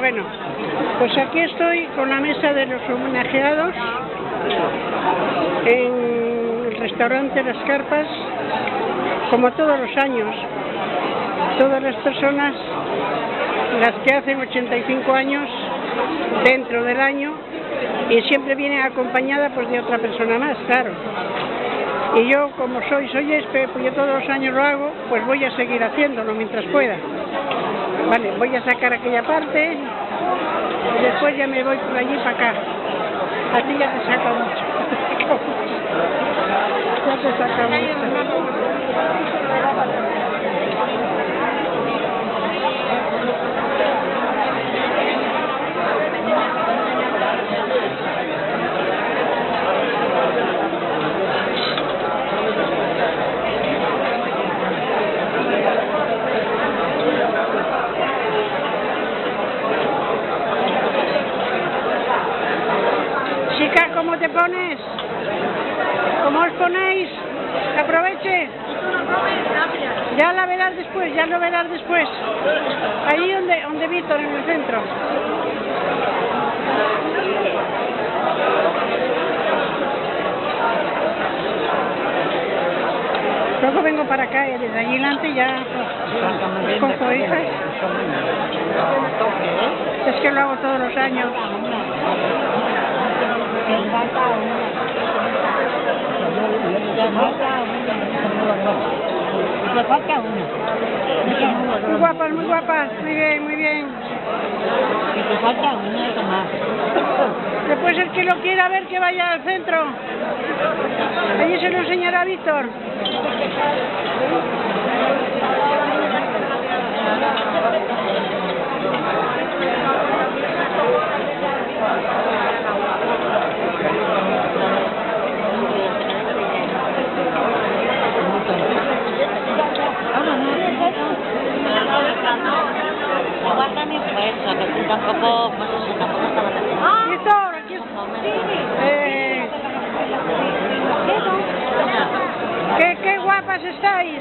Bueno, pues aquí estoy con la mesa de los homenajeados en el restaurante Las Carpas, como todos los años. Todas las personas, las que hacen 85 años dentro del año, y siempre vienen acompañada pues de otra persona más, claro. Y yo, como soy pues yo todos los años lo hago, pues voy a seguir haciéndolo mientras pueda. Vale, voy a sacar aquella parte y después ya me voy por allí para acá. A ti ya te saca mucho. Ya te saca mucho. Chica, ¿cómo te pones? ¿Cómo os ponéis? Aproveche. Ya la verás después, ya lo verás después. Ahí donde Víctor, en el centro. Luego vengo para acá y desde allí delante ya pues, cojo hijas. Es que lo hago todos los años. Me falta una. Muy guapas, muy bien, muy bien. Y te falta una más. Después el que lo quiera ver que vaya al centro. Allí se lo enseñará Víctor. Guarda mi fuerza, que tú tampoco pues eso, tampoco estaba Víctor, aquí qué guapas estáis.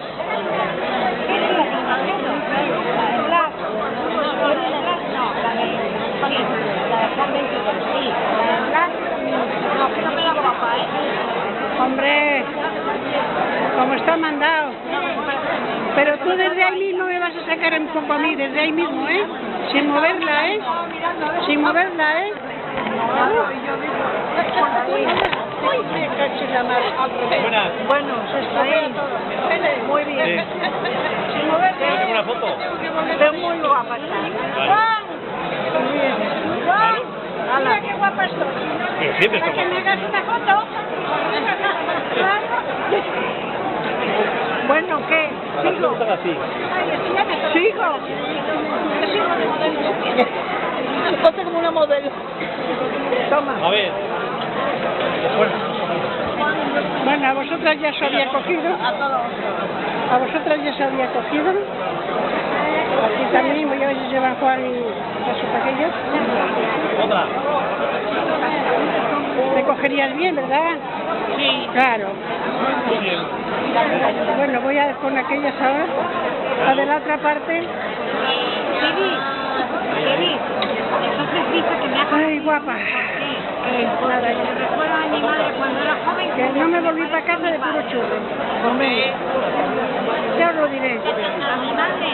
Hombre, como está mandado. Pero tú desde ahí mismo me vas a sacar un poco a mí, desde ahí mismo, ¿eh? Sin moverla, ¿eh? Sin moverla, ¿eh? Bueno, está ahí. Muy bien. Sin moverla. ¿Tengo una foto? Está muy guapa. ¡Juan! Muy bien. ¡Juan! Mira qué guapa estoy. ¿Para que me hagas una foto? Bueno, ¿qué? ¿Sigo? ¿Sigo? Ponte como una modelo. Toma. A ver. Bueno, a vosotras ya se había cogido. A vosotras ya se había cogido. Aquí también, voy a ver si se va a jugar a su paquillo. Otra. Me cogerías bien, ¿verdad? Sí. Claro. Muy bien. Bueno, voy a con aquellas ahora. La de la otra parte. Ay, guapa. Nada, yo recuerdo a mi madre cuando era joven. que no me volví para casa de puro churro. Hombre, ya os lo diré. A mi madre.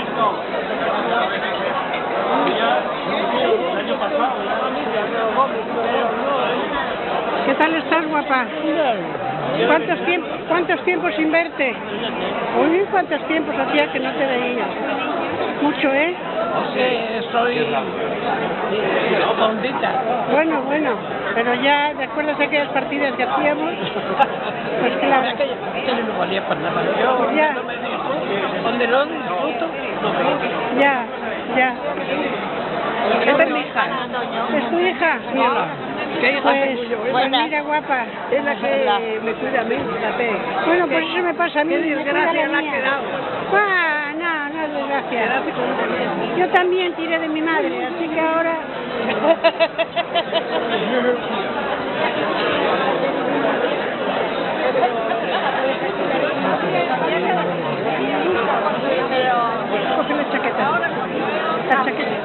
El año pasado. ¿Qué tal estás, guapa? ¿Cuántos tiempos sin verte? Uy, ¿cuántos tiempos hacía que no te veía? Mucho, ¿eh? Sí, soy condita. Bueno, pero ya, ¿te acuerdas de aquellas partidas que hacíamos? Pues claro. Que no valía para nada. Yo Ya. no me dijo, donde lo disfruto, lo veo. Ya. Esta es mi hija. ¿Es tu hija? Mírala. ¿Qué hija Pues, tengo yo? pues mira, guapa. Es la que me cuida a mí, fíjate. Bueno, pues eso me pasa a mí. Qué me cuida desgracia la mía. ha quedado. Ah, no es desgracia. Quédate con ella. Yo también tiré de mi madre, así que ahora... Coge la chaqueta. La chaqueta.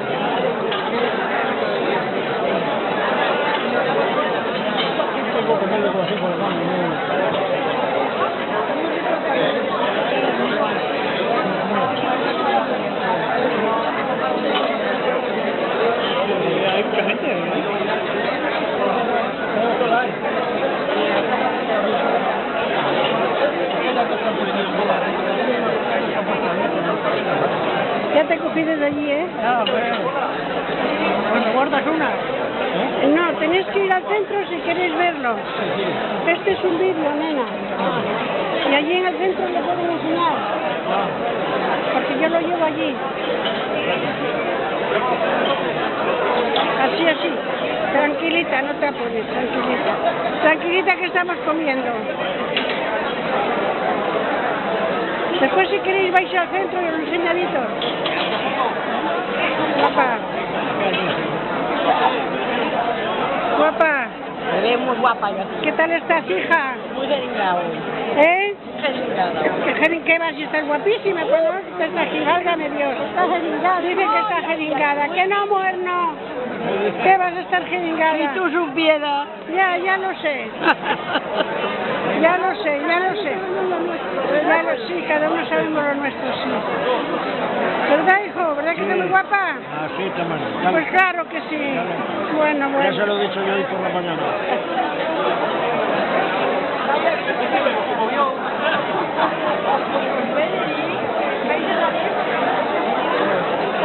Hay mucha gente, ¿no? Ya te cogí desde allí, ¿eh? Ah, bueno. Bueno, guardas una. No, tenéis que ir al centro si queréis verlo. Este es un vídeo, nena. Y allí en el centro le pueden enseñar. Porque yo lo llevo allí. Así, así. Tranquilita, no te apures, tranquilita. Tranquilita que estamos comiendo. Después si queréis vais al centro y os lo enseña Víctor. Guapa. Guapa. Me ve muy guapa yo. ¿Qué tal estás, hija? Muy deringado. ¿Eh? Deringado. ¿Qué vas? Estás guapísima, cuando te estás válgame Dios. Estás jeringada. Dice que estás jeringada. Que no, mujer, no. ¿Qué vas a estar jeringada? Si tú supieras. Ya lo sé. Ya lo sé. Sí, cada uno sabemos lo nuestro, sí. ¿Verdad, hijo? ¿Verdad que está muy guapa? Ah, sí, tamaño. Pues claro que sí. Bueno. Ya se lo he dicho yo hoy por la mañana.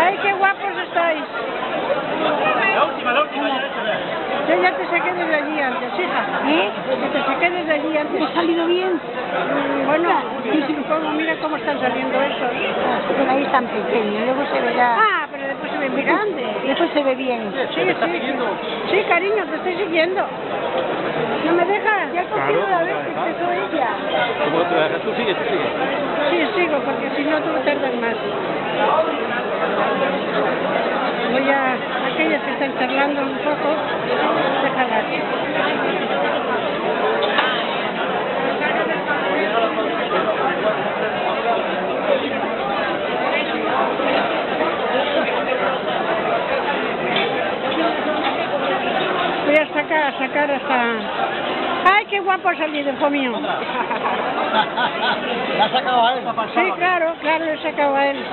¡Ay, qué guapos estáis! La última, ya. Yo ya te saqué desde allí antes, hija. ¿Eh? Que te saqué desde allí antes. ¿Ha salido bien? Bueno, supongo, mira cómo están saliendo esos. Pero ahí están pequeños, luego se verá. Ah, pero después se ven muy grandes. Después se ve bien. Sí. Sí, cariño, te estoy siguiendo. ¿No me dejas? Ya he cogido la vez que empezó ella. ¿Cómo te dejas? Tú sigue. Sí, sigo, porque si no tú tardas más. Voy a aquellas que están charlando un poco, déjalas. Voy a sacar hasta... ¡Ay, qué guapo ha salido, hijo mío! ¿La has sacado a él? Sí, claro, lo he sacado a él.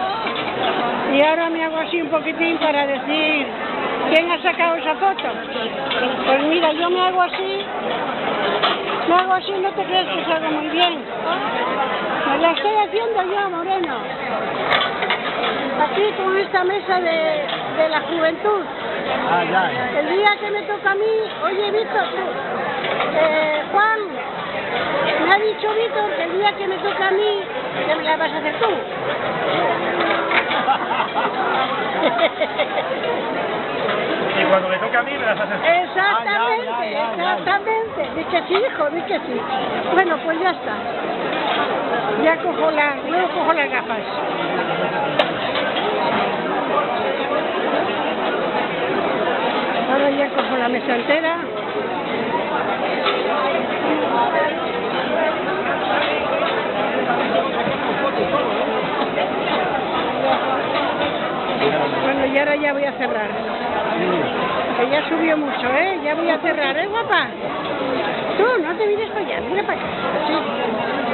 Y ahora me hago así un poquitín para decir quién ha sacado esa foto. Pues mira, yo me hago así, no te crees que salgo muy bien. Me la estoy haciendo yo, Moreno. Aquí con esta mesa de la juventud. Ah, ya. El día que me toca a mí, oye Víctor, Juan, me ha dicho Víctor que el día que me toca a mí, que me la vas a hacer tú. Y cuando me toque a mí me las haces. Exactamente. Di que sí, hijo, di que sí. Bueno, pues ya está. Ya luego cojo las gafas. Ahora ya cojo la mesa entera. Bueno, y ahora ya voy a cerrar. Que ya subió mucho, ¿eh? Ya voy a cerrar, ¿eh, guapa? Tú, no te vienes para allá, mira para acá. Sí.